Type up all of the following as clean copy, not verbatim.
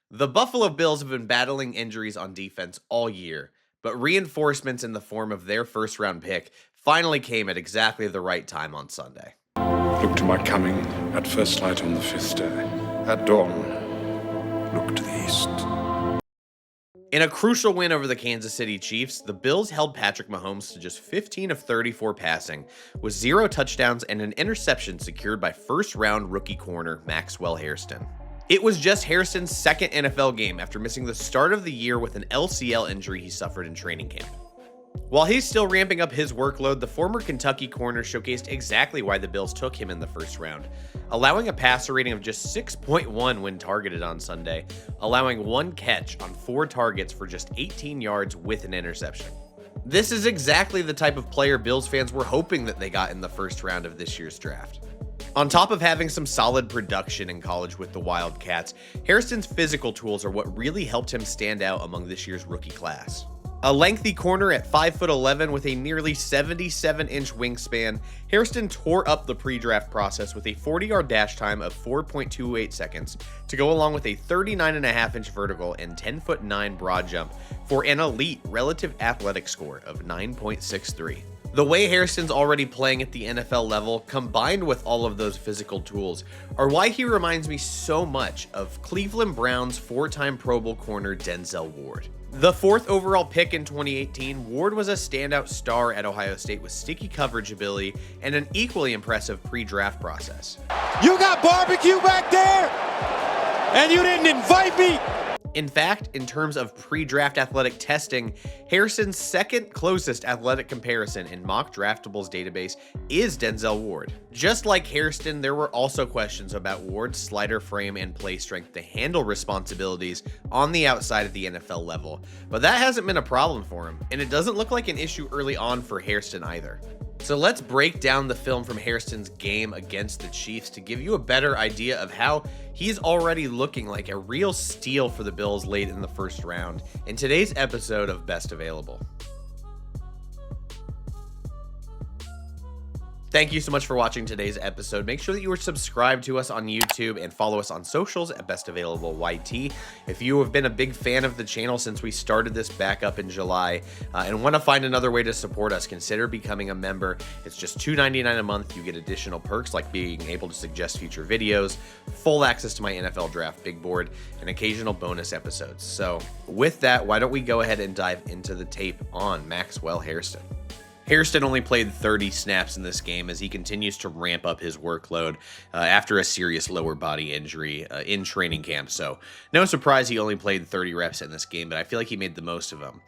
The Buffalo Bills have been battling injuries on defense all year, but reinforcements in the form of their first round pick finally came at exactly the right time on Sunday. Look to my coming at first light on the fifth day. At dawn, look to the east. In a crucial win over the Kansas City Chiefs, the Bills held Patrick Mahomes to just 15 of 34 passing, with 0 touchdowns and an interception secured by first-round rookie corner Maxwell Hairston. It was just Hairston's second NFL game after missing the start of the year with an LCL injury he suffered in training camp. While he's still ramping up his workload, the former Kentucky corner showcased exactly why the Bills took him in the first round, allowing a passer rating of just 6.1 when targeted on Sunday, allowing 1 catch on 4 targets for just 18 yards with an interception. This is exactly the type of player Bills fans were hoping that they got in the first round of this year's draft. On top of having some solid production in college with the Wildcats, Hairston's physical tools are what really helped him stand out among this year's rookie class. A lengthy corner at 5'11" with a nearly 77-inch wingspan, Hairston tore up the pre-draft process with a 40-yard dash time of 4.28 seconds to go along with a 39.5-inch vertical and 10'9" broad jump for an elite relative athletic score of 9.63. The way Hairston's already playing at the NFL level, combined with all of those physical tools, are why he reminds me so much of Cleveland Browns 4-time Pro Bowl corner Denzel Ward. The 4th overall pick in 2018, Ward was a standout star at Ohio State with sticky coverage ability and an equally impressive pre-draft process. You got barbecue back there, and you didn't invite me. In fact, in terms of pre-draft athletic testing, Hairston's second closest athletic comparison in Mock Draftable's database is Denzel Ward. Just like Hairston, there were also questions about Ward's slider frame and play strength to handle responsibilities on the outside at the NFL level, but that hasn't been a problem for him, and it doesn't look like an issue early on for Hairston either. So let's break down the film from Hairston's game against the Chiefs to give you a better idea of how he's already looking like a real steal for the Bills late in the first round in today's episode of Best Available. Thank you so much for watching today's episode. Make sure that you are subscribed to us on YouTube and follow us on socials at Best Available YT. If you have been a big fan of the channel since we started this back up in July and want to find another way to support us, consider becoming a member. It's just $2.99 a month. You get additional perks like being able to suggest future videos, full access to my NFL Draft Big Board, and occasional bonus episodes. So with that, why don't we go ahead and dive into the tape on Maxwell Hairston. Hairston only played 30 snaps in this game as he continues to ramp up his workload after a serious lower body injury in training camp. So no surprise he only played 30 reps in this game, but I feel like he made the most of them.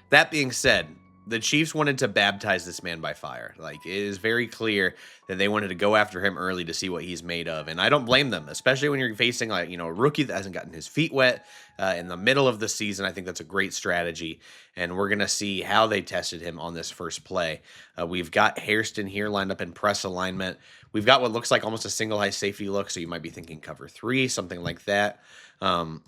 That being said, the Chiefs wanted to baptize this man by fire. Like, it is very clear that they wanted to go after him early to see what he's made of, and I don't blame them, especially when you're facing a rookie that hasn't gotten his feet wet in the middle of the season. I think that's a great strategy, and we're gonna see how they tested him on this first play. We've got Hairston here lined up in press alignment. We've got what looks like almost a single high safety look, so you might be thinking cover 3, something like that.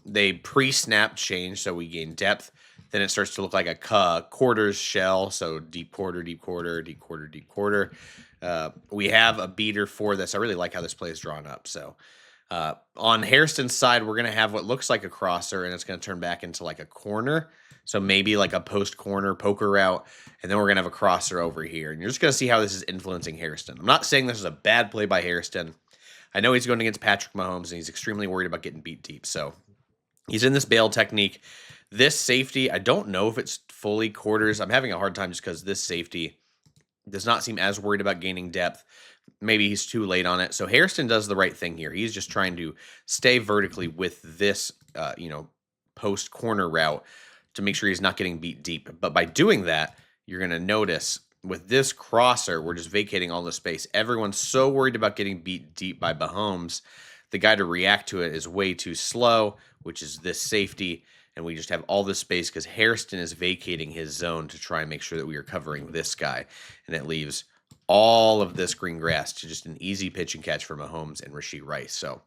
They pre-snap change, so we gain depth. Then it starts to look like a quarters shell, so deep quarter, deep quarter, deep quarter, deep quarter. We have a beater for this. I really like how this play is drawn up. So on Hairston's side, we're going to have what looks like a crosser, and it's going to turn back into like a corner. So maybe like a post corner poker route, and then we're going to have a crosser over here. And you're just going to see how this is influencing Hairston. I'm not saying this is a bad play by Hairston. I know he's going against Patrick Mahomes, and he's extremely worried about getting beat deep. So he's in this bail technique. This safety, I don't know if it's fully quarters. I'm having a hard time just because this safety does not seem as worried about gaining depth. Maybe he's too late on it. So Hairston does the right thing here. He's just trying to stay vertically with this, post corner route to make sure he's not getting beat deep. But by doing that, you're going to notice with this crosser, we're just vacating all the space. Everyone's so worried about getting beat deep by Mahomes. The guy to react to it is way too slow, which is this safety. And we just have all this space because Hairston is vacating his zone to try and make sure that we are covering this guy. And it leaves all of this green grass to just an easy pitch and catch for Mahomes and Rashee Rice. So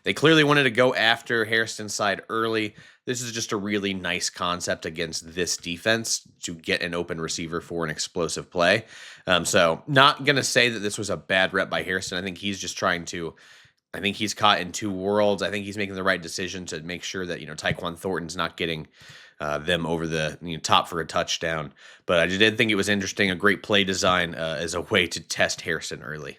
they clearly wanted to go after Hairston's side early. This is just a really nice concept against this defense to get an open receiver for an explosive play. So not going to say that this was a bad rep by Hairston. I think he's just trying to I think he's caught in two worlds. I think he's making the right decision to make sure that, Tyquan Thornton's not getting them over the top for a touchdown. But I just did think it was interesting, a great play design as a way to test Hairston early.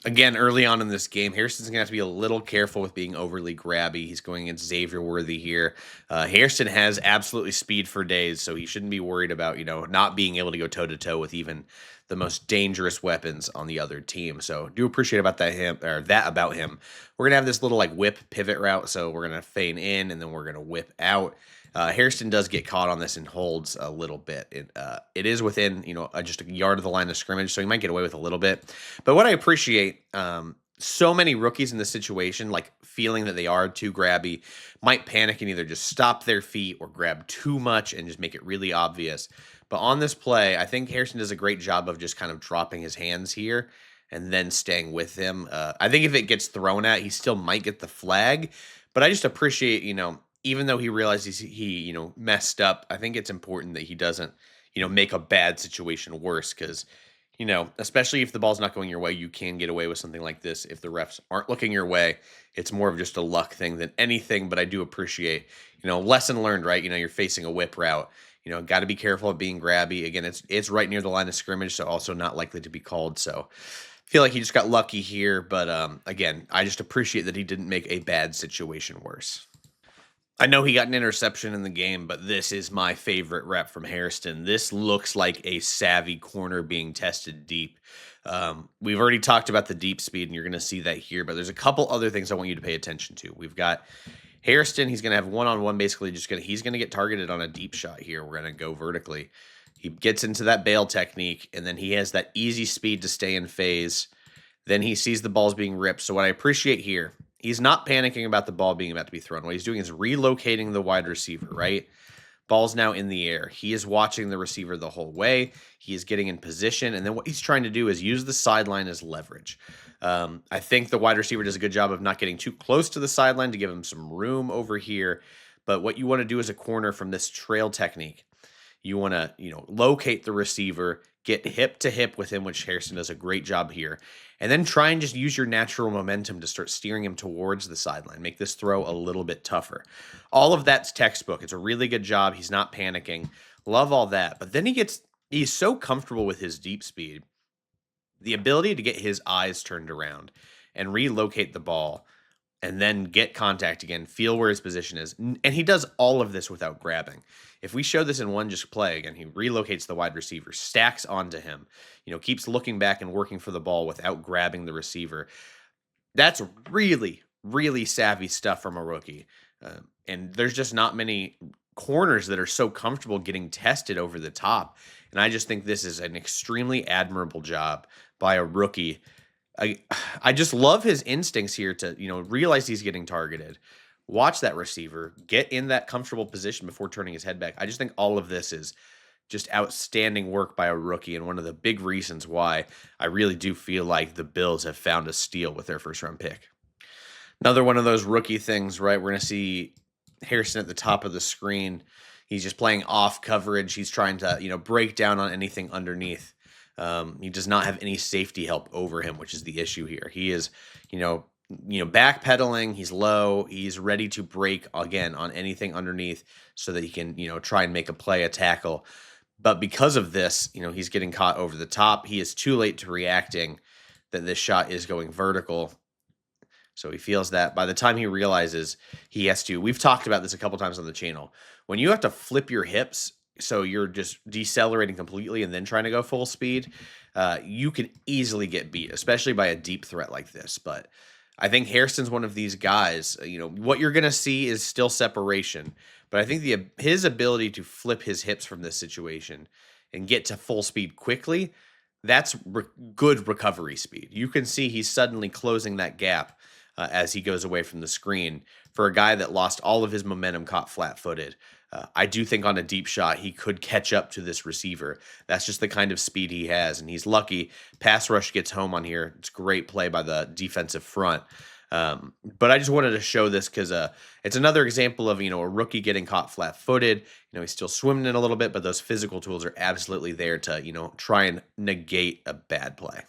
Again, early on in this game, Hairston's going to have to be a little careful with being overly grabby. He's going against Xavier Worthy here. Hairston has absolutely speed for days, so he shouldn't be worried about, not being able to go toe-to-toe with even the most dangerous weapons on the other team. So do appreciate about that about him. We're going to have this little whip pivot route, so we're going to feign in, and then we're going to whip out. Hairston does get caught on this and holds a little bit. It is within, just a yard of the line of scrimmage, so he might get away with a little bit. But what I appreciate, so many rookies in this situation, feeling that they are too grabby, might panic and either just stop their feet or grab too much and just make it really obvious. But on this play, I think Hairston does a great job of just kind of dropping his hands here and then staying with him. I think if it gets thrown at, he still might get the flag. But I just appreciate, even though he realizes he messed up, I think it's important that he doesn't, make a bad situation worse because, especially if the ball's not going your way, you can get away with something like this. If the refs aren't looking your way, it's more of just a luck thing than anything. But I do appreciate, lesson learned, right? You're facing a whip route. Got to be careful of being grabby. Again, it's right near the line of scrimmage, so also not likely to be called. So I feel like he just got lucky here. But again, I just appreciate that he didn't make a bad situation worse. I know he got an interception in the game, but this is my favorite rep from Hairston. This looks like a savvy corner being tested deep. We've already talked about the deep speed, and you're going to see that here, but there's a couple other things I want you to pay attention to. We've got Hairston. He's going to have one-on-one, basically he's going to get targeted on a deep shot here. We're going to go vertically. He gets into that bail technique, and then he has that easy speed to stay in phase. Then he sees the ball's being ripped. So what I appreciate here, he's not panicking about the ball being about to be thrown. What he's doing is relocating the wide receiver, right? Ball's now in the air. He is watching the receiver the whole way. He is getting in position. And then what he's trying to do is use the sideline as leverage. I think the wide receiver does a good job of not getting too close to the sideline to give him some room over here. But what you want to do as a corner from this trail technique, you want to, locate the receiver, get hip to hip with him, which Hairston does a great job here. And then try and just use your natural momentum to start steering him towards the sideline. Make this throw a little bit tougher. All of that's textbook. It's a really good job. He's not panicking. Love all that. But then he's so comfortable with his deep speed. The ability to get his eyes turned around and relocate the ball and then get contact again, feel where his position is. And he does all of this without grabbing. If we show this in one just play, again, he relocates the wide receiver, stacks onto him, keeps looking back and working for the ball without grabbing the receiver. That's really, really savvy stuff from a rookie. And there's just not many corners that are so comfortable getting tested over the top. And I just think this is an extremely admirable job by a rookie. I just love his instincts here to, realize he's getting targeted, watch that receiver, get in that comfortable position before turning his head back. I just think all of this is just outstanding work by a rookie, and one of the big reasons why I really do feel like the Bills have found a steal with their first-round pick. Another one of those rookie things, right? We're going to see Hairston at the top of the screen. He's just playing off coverage. He's trying to, break down on anything underneath. He does not have any safety help over him, which is the issue here. He is, backpedaling. He's low. He's ready to break again on anything underneath so that he can, try and make a play, a tackle. But because of this, he's getting caught over the top. He is too late to reacting that this shot is going vertical. So he feels that by the time he realizes he has to, we've talked about this a couple times on the channel. When you have to flip your hips, so you're just decelerating completely and then trying to go full speed, you can easily get beat, especially by a deep threat like this. But I think Hairston's one of these guys, what you're going to see is still separation. But I think his ability to flip his hips from this situation and get to full speed quickly, that's good recovery speed. You can see he's suddenly closing that gap as he goes away from the screen. For a guy that lost all of his momentum, caught flat-footed, I do think on a deep shot, he could catch up to this receiver. That's just the kind of speed he has, and he's lucky. Pass rush gets home on here. It's great play by the defensive front. But I just wanted to show this because it's another example of, a rookie getting caught flat-footed. He's still swimming in a little bit, but those physical tools are absolutely there to, try and negate a bad play.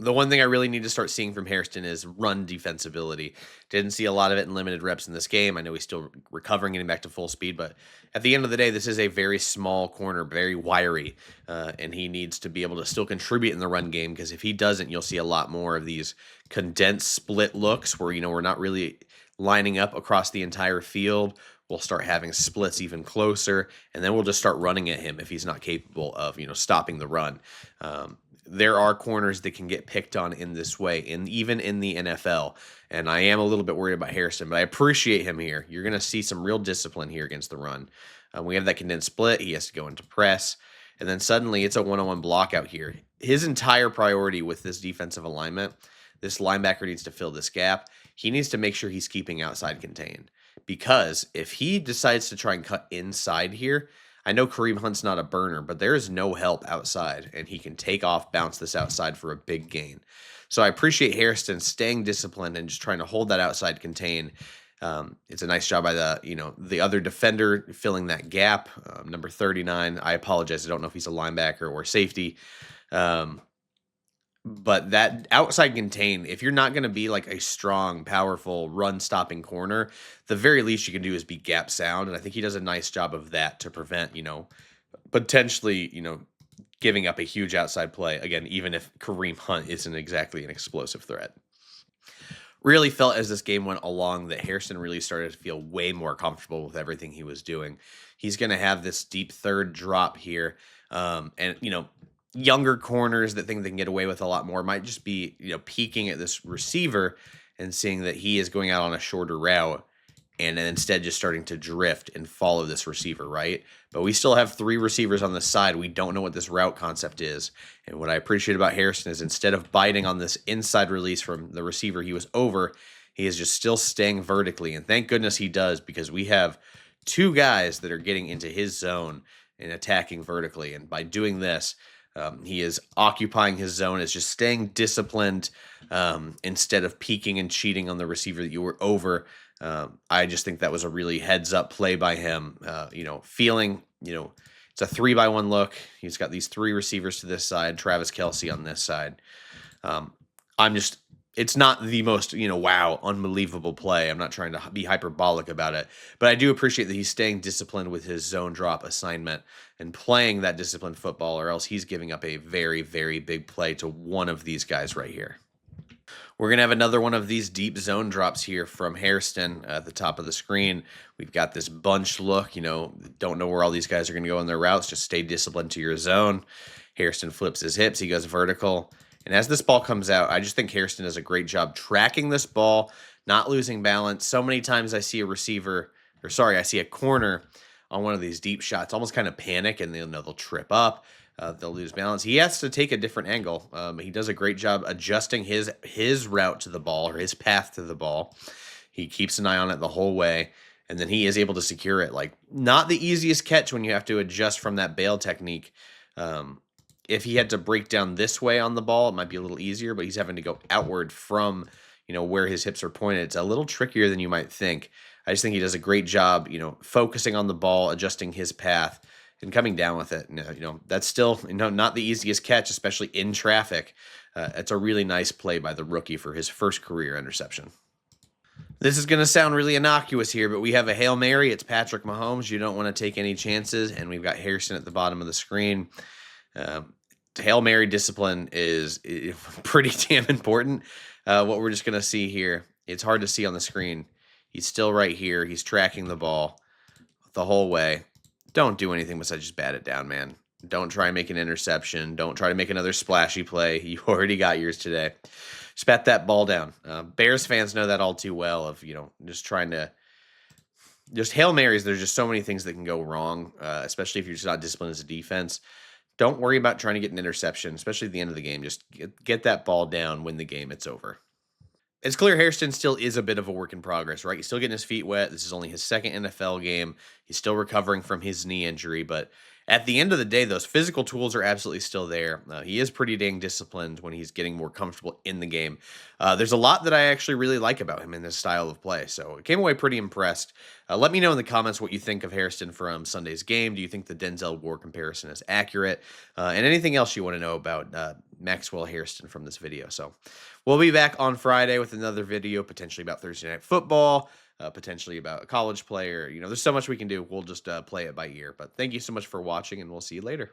The one thing I really need to start seeing from Hairston is run defensibility. Didn't see a lot of it in limited reps in this game. I know he's still recovering, getting back to full speed, but at the end of the day, this is a very small corner, very wiry, and he needs to be able to still contribute in the run game, because if he doesn't, you'll see a lot more of these condensed split looks where, we're not really lining up across the entire field. We'll start having splits even closer, and then we'll just start running at him if he's not capable of, stopping the run. There are corners that can get picked on in this way, and even in the NFL. And I am a little bit worried about Hairston, but I appreciate him here. You're going to see some real discipline here against the run. We have that condensed split. He has to go into press, and then suddenly it's a one-on-one block out here. His entire priority with this defensive alignment, this linebacker needs to fill this gap. He needs to make sure he's keeping outside contained, because if he decides to try and cut inside here, I know Kareem Hunt's not a burner, but there is no help outside, and he can take off, bounce this outside for a big gain. So I appreciate Hairston staying disciplined and just trying to hold that outside contain. It's a nice job by the other defender filling that gap, number 39. I apologize. I don't know if he's a linebacker or safety. But that outside contain, if you're not going to be like a strong, powerful, run-stopping corner, the very least you can do is be gap sound, and I think he does a nice job of that to prevent, potentially, giving up a huge outside play, again, even if Kareem Hunt isn't exactly an explosive threat. Really felt as this game went along that Hairston really started to feel way more comfortable with everything he was doing. He's going to have this deep third drop here, and, younger corners that think they can get away with a lot more might just be, peeking at this receiver and seeing that he is going out on a shorter route, and then instead just starting to drift and follow this receiver, right? But we still have 3 receivers on the side. We don't know what this route concept is. And what I appreciate about Hairston is instead of biting on this inside release from the receiver he was over, he is just still staying vertically. And thank goodness he does, because we have 2 guys that are getting into his zone and attacking vertically. And by doing this, he is occupying his zone, is just staying disciplined instead of peeking and cheating on the receiver that you were over. I just think that was a really heads-up play by him, feeling, it's a 3-by-1 look. He's got these 3 receivers to this side, Travis Kelce on this side. It's not the most, wow, unbelievable play. I'm not trying to be hyperbolic about it, but I do appreciate that he's staying disciplined with his zone drop assignment and playing that disciplined football, or else he's giving up a very, very big play to one of these guys right here. We're going to have another one of these deep zone drops here from Hairston at the top of the screen. We've got this bunch look, don't know where all these guys are going to go in their routes. Just stay disciplined to your zone. Hairston flips his hips. He goes vertical. And as this ball comes out, I just think Hairston does a great job tracking this ball, not losing balance. So many times I see I see a corner on one of these deep shots, almost kind of panic, and they'll trip up, they'll lose balance. He has to take a different angle. He does a great job adjusting his route to the ball, or his path to the ball. He keeps an eye on it the whole way, and then he is able to secure it. Like, not the easiest catch when you have to adjust from that bail technique. If he had to break down this way on the ball, it might be a little easier, but he's having to go outward from, where his hips are pointed. It's a little trickier than you might think. I just think he does a great job, focusing on the ball, adjusting his path, and coming down with it. That's still, not the easiest catch, especially in traffic. It's a really nice play by the rookie for his first career interception. This is going to sound really innocuous here, but we have a Hail Mary. It's Patrick Mahomes. You don't want to take any chances, and we've got Hairston at the bottom of the screen. Hail Mary discipline is pretty damn important. What we're just going to see here, it's hard to see on the screen. He's still right here. He's tracking the ball the whole way. Don't do anything besides just bat it down, man. Don't try and make an interception. Don't try to make another splashy play. You already got yours today. Just bat that ball down. Bears fans know that all too well of, just trying to just Hail Marys. There's just so many things that can go wrong, especially if you're just not disciplined as a defense. Don't worry about trying to get an interception, especially at the end of the game. Just get that ball down, win the game, it's over. It's clear Hairston still is a bit of a work in progress, right? He's still getting his feet wet. This is only his second NFL game. He's still recovering from his knee injury, but At the end of the day, those physical tools are absolutely still there. He is pretty dang disciplined when he's getting more comfortable in the game. There's a lot that I actually really like about him in this style of play. So I came away pretty impressed. Let me know in the comments what you think of Hairston from Sunday's game. Do you think the Denzel Ward comparison is accurate? And anything else you want to know about Maxwell Hairston from this video. So we'll be back on Friday with another video, potentially about Thursday Night Football, potentially about a college player. There's so much we can do. We'll just play it by ear. But thank you so much for watching, and we'll see you later.